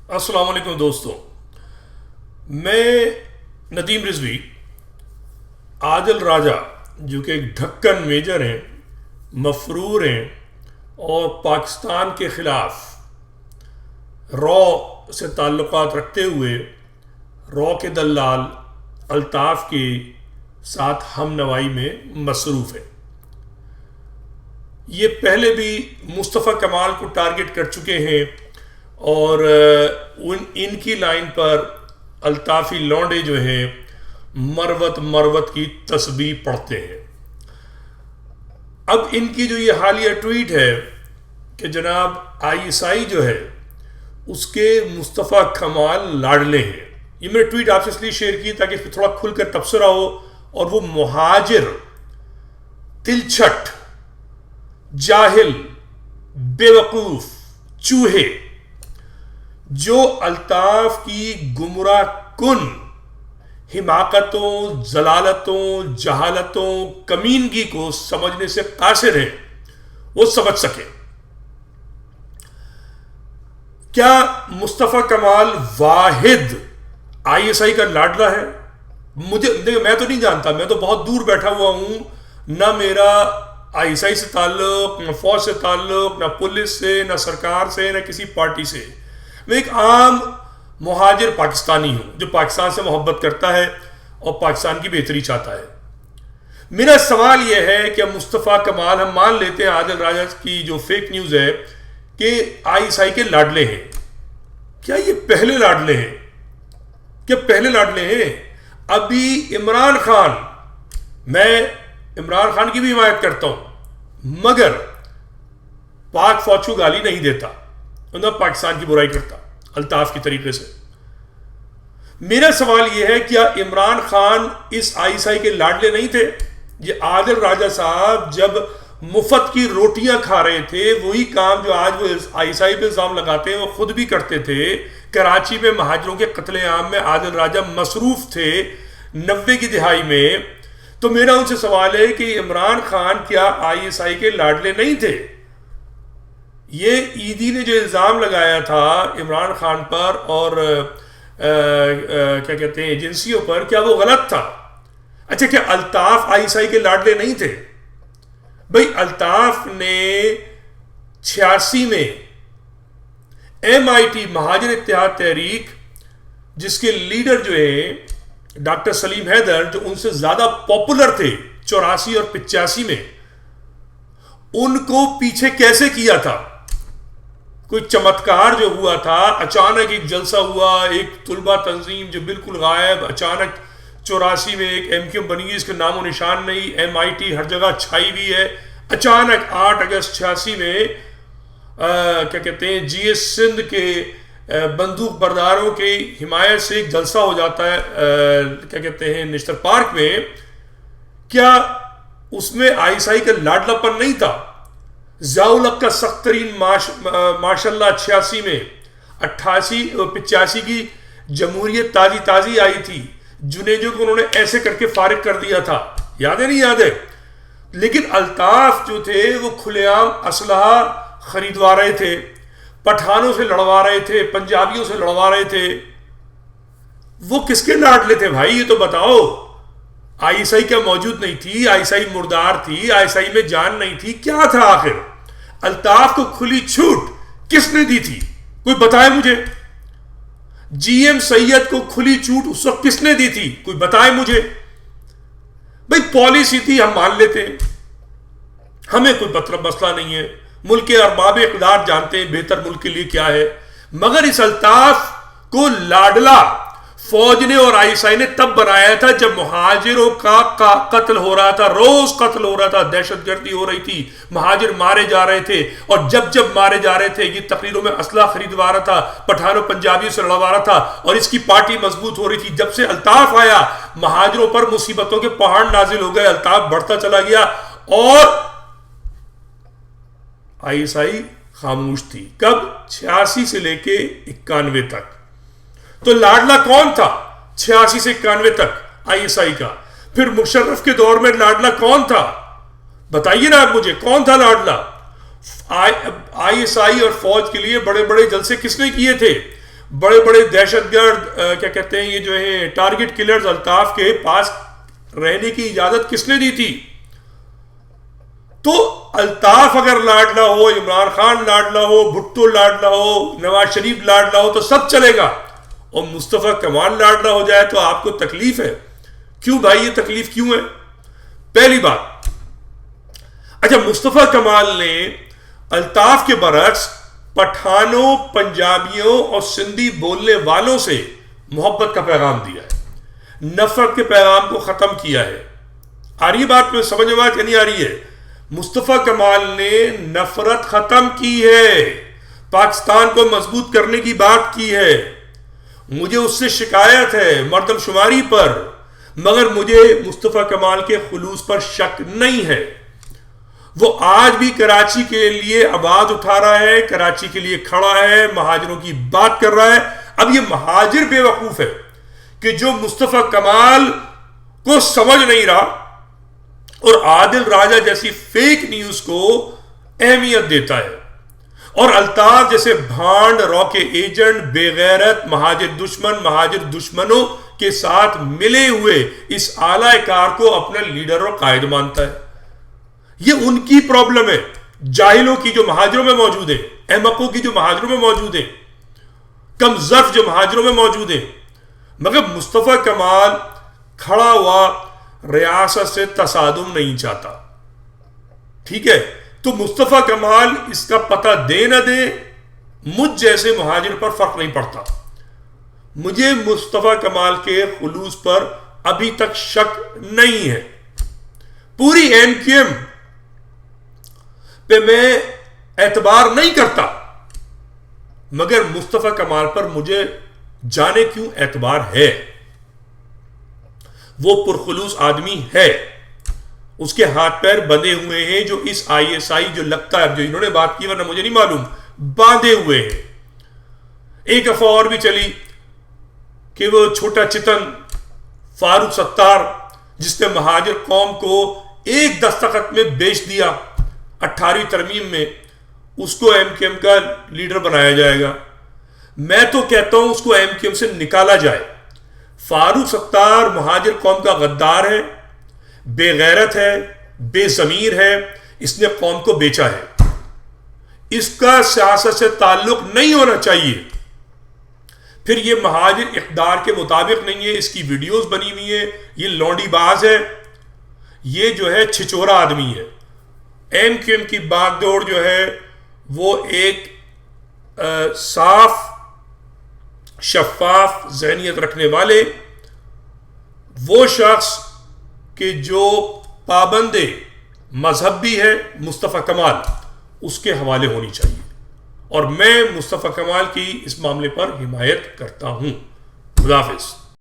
السلام علیکم دوستوں، میں ندیم رضوی عادل راجہ جو کہ ایک ڈھکن میجر ہیں، مفرور ہیں اور پاکستان کے خلاف را سے تعلقات رکھتے ہوئے را کے دلال الطاف کے ساتھ ہم نوائی میں مصروف ہیں۔ یہ پہلے بھی مصطفیٰ کمال کو ٹارگٹ کر چکے ہیں اور ان کی لائن پر الطافی لونڈے جو ہیں مروت کی تسبیح پڑھتے ہیں۔ اب ان کی جو یہ حالیہ ٹویٹ ہے کہ جناب آئی ایس آئی جو ہے اس کے مصطفیٰ کمال لاڈلے ہیں، یہ میں نے ٹویٹ آپ سے اس لیے شیئر کی تاکہ اس پہ تھوڑا کھل کر تبصرہ ہو، اور وہ مہاجر، تلچھٹ، جاہل، بیوقوف چوہے جو الطاف کی گمراہ کن حماقتوں، ضلالتوں، جہالتوں، کمینگی کو سمجھنے سے قاصر ہیں، وہ سمجھ سکیں۔ کیا مصطفیٰ کمال واحد آئی ایس آئی کا لاڈلا ہے؟ میں تو نہیں جانتا، میں تو بہت دور بیٹھا ہوا ہوں، نہ میرا آئی ایس آئی سے تعلق، نہ فوج سے تعلق، نہ پولیس سے، نہ سرکار سے، نہ کسی پارٹی سے۔ میں ایک عام مہاجر پاکستانی ہوں جو پاکستان سے محبت کرتا ہے اور پاکستان کی بہتری چاہتا ہے۔ میرا سوال یہ ہے کہ مصطفیٰ کمال، ہم مان لیتے ہیں عادل راجہ کی جو فیک نیوز ہے کہ آئی ایس آئی کے لاڈلے ہیں، کیا یہ پہلے لاڈلے ہیں؟ کیا پہلے لاڈلے ہیں؟ ابھی عمران خان، میں عمران خان کی بھی حمایت کرتا ہوں مگر پاک فوج کو گالی نہیں دیتا، نہ پاکستان کی برائی کرتا الطاف کی طریقے سے۔ میرا سوال یہ ہے کیا عمران خان اس آئی ایس آئی کے لاڈلے نہیں تھے؟ یہ عادل راجہ صاحب جب مفت کی روٹیاں کھا رہے تھے وہی کام جو آج وہ آئی ایس آئی پہ الزام لگاتے ہیں وہ خود بھی کرتے تھے۔ کراچی میں مہاجروں کے قتل عام میں عادل راجہ مصروف تھے 90 کی دہائی میں۔ تو میرا ان سے سوال ہے کہ عمران خان کیا آئی ایس آئی کے لاڈلے نہیں تھے؟ یہ ایدی نے جو الزام لگایا تھا عمران خان پر اور کیا کہتے ہیں ایجنسیوں پر، کیا وہ غلط تھا؟ اچھا، کیا الطاف آئی ایس آئی کے لاڈلے نہیں تھے؟ بھئی الطاف نے 86 میں ایم آئی ٹی مہاجر اتحاد تحریک جس کے لیڈر جو ہیں ڈاکٹر سلیم حیدر، جو ان سے زیادہ پاپولر تھے 84 اور 85 میں، ان کو پیچھے کیسے کیا تھا؟ کوئی چمتکار جو ہوا تھا، اچانک ایک جلسہ ہوا، ایک طلبہ تنظیم جو بالکل غائب، اچانک 84 میں ایک ایم کیو بنی گئی، اس کے نام و نشان نہیں، ایم آئی ٹی ہر جگہ چھائی ہوئی ہے۔ اچانک 8 اگست 86 میں کیا کہتے ہیں جی ایس سندھ کے بندوق برداروں کی حمایت سے ایک جلسہ ہو جاتا ہے کیا کہتے ہیں نشتر پارک میں۔ کیا اس میں آئی ایس آئی کا لاڈلا پن نہیں تھا؟ ضیاء الحق کا سخت ترین ماشاء اللہ 86 میں 85 کی جمہوریت تازی آئی تھی، جنیجو کو انہوں نے ایسے کر کے فارغ کر دیا تھا، یاد ہے نہیں یاد ہے؟ لیکن الطاف جو تھے وہ کھلے عام اسلحہ خریدوا رہے تھے، پٹھانوں سے لڑوا رہے تھے، پنجابیوں سے لڑوا رہے تھے۔ وہ کس کے لاڈلے تھے بھائی، یہ تو بتاؤ۔ آئی ایس آئی کیا موجود نہیں تھی؟ آئی ایس آئی مردار تھی؟ آئی ایس آئی میں جان نہیں تھی؟ کیا تھا آخر؟ الطاف کو کھلی چھوٹ کس نے دی تھی؟ کوئی بتائے مجھے۔ جی ایم سید کو کھلی چھوٹ اس وقت کس نے دی تھی؟ کوئی بتائے مجھے۔ بھئی پالیسی تھی، ہم مان لیتے ہیں، ہمیں کوئی مسئلہ نہیں ہے، ملک کے ارباب اقتدار جانتے ہیں بہتر ملک کے لیے کیا ہے، مگر اس الطاف کو لاڈلا فوج نے اور آئی ایس آئی نے تب بنایا تھا جب مہاجروں کا قتل ہو رہا تھا، روز قتل ہو رہا تھا، دہشت گردی ہو رہی تھی، مہاجر مارے جا رہے تھے، اور جب مارے جا رہے تھے یہ تقریروں میں اسلحہ خریدوا رہا تھا، پٹھانوں پنجابیوں سے لڑوا رہا تھا، اور اس کی پارٹی مضبوط ہو رہی تھی۔ جب سے الطاف آیا مہاجروں پر مصیبتوں کے پہاڑ نازل ہو گئے، الطاف بڑھتا چلا گیا اور آئی ایس آئی خاموش تھی۔ کب؟ 86 سے لے کے 91 تک۔ تو لاڈلا کون تھا 86 سے 91 تک آئی ایس آئی کا؟ پھر مشرف کے دور میں لاڈلا کون تھا؟ بتائیے نا آپ مجھے، کون تھا لاڈلا؟ آئی ایس آئی اور فوج کے لیے بڑے بڑے جلسے کس نے کیے تھے؟ بڑے بڑے دہشت گرد کیا کہتے ہیں یہ جو ہے ٹارگٹ کلرز الطاف کے پاس رہنے کی اجازت کس نے دی تھی؟ تو الطاف اگر لاڈلا ہو، عمران خان لاڈلا ہو، بھٹو لاڈلا ہو، نواز شریف لاڈلا ہو تو سب چلے گا، اور مصطفیٰ کمال لاڈلا ہو جائے تو آپ کو تکلیف ہے. کیوں بھائی یہ تکلیف کیوں ہے؟ پہلی بات، اچھا مصطفیٰ کمال نے الطاف کے برعکس پٹھانوں، پنجابیوں اور سندھی بولنے والوں سے محبت کا پیغام دیا ہے، نفرت کے پیغام کو ختم کیا ہے. آ رہی بات میں سمجھ میں بات یا نہیں آ رہی ہے؟ مصطفیٰ کمال نے نفرت ختم کی ہے، پاکستان کو مضبوط کرنے کی بات کی ہے. مجھے اس سے شکایت ہے مردم شماری پر، مگر مجھے مصطفیٰ کمال کے خلوص پر شک نہیں ہے. وہ آج بھی کراچی کے لیے آواز اٹھا رہا ہے، کراچی کے لیے کھڑا ہے، مہاجروں کی بات کر رہا ہے. اب یہ مہاجر بے وقوف ہے کہ جو مصطفیٰ کمال کو سمجھ نہیں رہا اور عادل راجہ جیسی فیک نیوز کو اہمیت دیتا ہے، اور الطاف جیسے بھانڈ، روکے ایجنٹ، بے غیرت، مہاجر دشمنوں کے ساتھ ملے ہوئے اس اعلی کار کو اپنا لیڈر اور قائد مانتا ہے. یہ ان کی پرابلم ہے، جاہلوں کی جو مہاجروں میں موجود ہیں، احمقوں کی جو مہاجروں میں موجود ہیں، کم ظرف جو مہاجروں میں موجود ہیں. مگر مصطفیٰ کمال کھڑا ہوا ریاست سے تصادم نہیں چاہتا. ٹھیک ہے، تو مصطفیٰ کمال اس کا پتہ دے نہ دے، مجھ جیسے مہاجر پر فرق نہیں پڑتا. مجھے مصطفیٰ کمال کے خلوص پر ابھی تک شک نہیں ہے. پوری ایم کیو ایم پہ میں اعتبار نہیں کرتا، مگر مصطفیٰ کمال پر مجھے جانے کیوں اعتبار ہے. وہ پرخلوص آدمی ہے، اس کے ہاتھ پیر بندھے ہوئے ہیں، جو اس آئی ایس آئی جو لگتا ہے جو انہوں نے بات کی ورنہ مجھے نہیں معلوم، باندھے ہوئے ہیں. ایک افواہ اور بھی چلی کہ وہ چھوٹا چتن فاروق ستار جس نے مہاجر قوم کو ایک دستخط میں بیچ دیا 18ویں ترمیم میں، اس کو ایم کیو ایم کا لیڈر بنایا جائے گا. میں تو کہتا ہوں اس کو ایم کیو ایم سے نکالا جائے. فاروق ستار مہاجر قوم کا غدار ہے، بے غیرت ہے، بے ضمیر ہے، اس نے قوم کو بیچا ہے. اس کا سیاست سے تعلق نہیں ہونا چاہیے. پھر یہ مہاجر اقدار کے مطابق نہیں ہے، اس کی ویڈیوز بنی ہوئی ہیں، یہ لونڈی باز ہے، یہ جو ہے چھچورا آدمی ہے. ایم کیو ایم کی باغ دوڑ جو ہے وہ ایک صاف شفاف ذہنیت رکھنے والے وہ شخص کہ جو پابند مذہب بھی ہے، مصطفیٰ کمال، اس کے حوالے ہونی چاہیے. اور میں مصطفیٰ کمال کی اس معاملے پر حمایت کرتا ہوں. خدا حافظ.